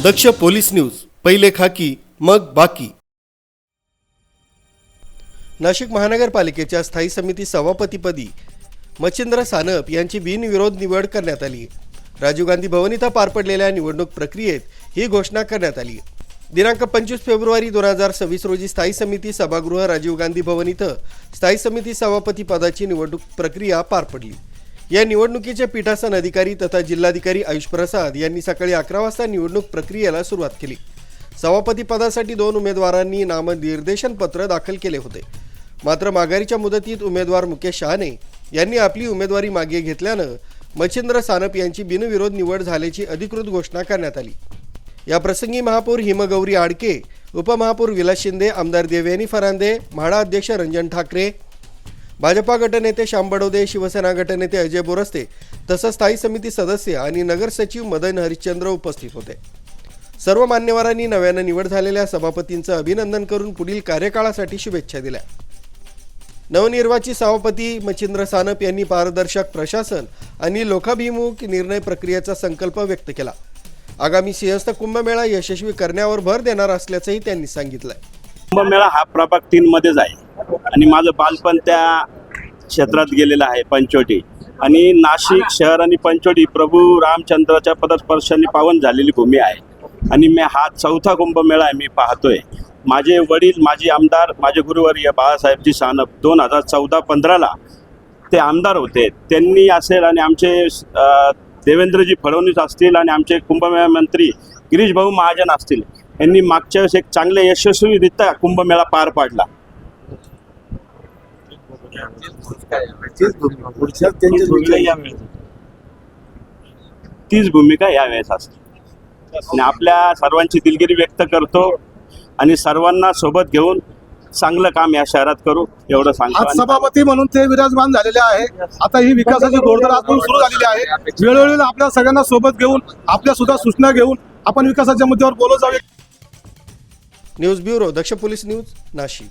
दक्ष police news, पहिले खाकी मग बाकी। नाशिक महानगरपालिकेच्या स्थायी समिती सभापतीपदी मच्छिंद्र सानप यांची बिनविरोध निवड करण्यात आली। राजीव गांधी भवन इथं पार पडलेल्या निवडणूक प्रक्रियेत ही घोषणा करण्यात आली। दिनांक 25 फेब्रुवारी 2026 रोजी स्थायी समिती सभागृह राजीव गांधी भवन इथं स्थायी समिती सभापती पदाची निवडणूक प्रक्रिया पार पडली। या निवडणुकीचे पीठासन अधिकारी तथा जिल्हाधिकारी आयुष प्रसाद यांनी सकाळी 11 वाजता निवडणूक प्रक्रियेला सुरुवात केली। सभापती पदासाठी 2 उमेदवारांनी नामनिर्देशन पत्र दाखल केले होते। मात्र माघारीच्या मुदतीत उमेदवार मुकेश शहाणे यांनी आपली उमेदवारी मागे घेतल्यानं मच्छिंद्र सानप यांची बिनविरोध निवड झाल्याची अधिकृत घोषणा करण्यात आली। या प्रसंगी महापौर हिमगौरी आडके, उपमहापौर विलास शिंदे, आमदार देवयानी फरांदे, म्हाडा अध्यक्ष रंजन ठाकरे, भाजपा गटनेते श्याम बडोदे, शिवसेना गटनेते अजय बोरस्ते तसंच स्थायी समिती सदस्य आणि नगर सचिव मदन हरिश्चंद्र उपस्थित होते। सर्व मान्यवरांनी नव्याने निवड झालेल्या सभापतींचं अभिनंदन करून पुढील कार्यकाळासाठी शुभेच्छा दिल्या। नवनिर्वाचित सभापती मच्छिंद्र सानप यांनी पारदर्शक प्रशासन आणि लोकाभिमुख निर्णय प्रक्रियेचा संकल्प व्यक्त केला। आगामी सिंहस्थ कुंभमेळा यशस्वी करण्यावर भर देणार असल्याचंही त्यांनी सांगितलं। कुंभमेळा हा प्रभाग 3 मध्येच आहे आणि माझं बालपण त्या क्षेत्रात गेलेलं आहे, पंचवटी। आणि नाशिक शहर आणि पंचवटी प्रभू रामचंद्राच्या पदस्पर्शाने पावन झालेली भूमी आहे आणि मी हा 4था कुंभमेळा आहे मी पाहतोय। माझे वडील माजी आमदार, माझे गुरुवर्य बाळासाहेबजी सानप 2014-15ला ते आमदार होते। त्यांनी असेल आणि आमचे देवेंद्रजी फडणवीस असतील आणि आमचे कुंभमेळा मंत्री गिरीश भाऊ महाजन असतील, यांनी मागच्या वेळेस एक चांगले यशस्वीरित्या कुंभमेळा पार पाडला। तीच भूमिका यावेळेस असते आणि आपल्या सर्वांची दिलगिरी व्यक्त करतो आणि सर्वांना सोबत घेऊन चांगलं काम या शहरात करू एवढं सांगतो। आज सभापती म्हणून ते विराजमान झालेले आहे। आता ही विकासाची घोडदौड आजपासून सुरू झालेली आहे। वेळोवेळी आपल्या सगळ्यांना सोबत घेऊन आपल्या सुद्धा सूचना घेऊन आपण विकासाच्या मुद्द्यावर बोलत जाऊया। न्यूज ब्युरो, दक्ष पोलीस न्यूज, नाशिक।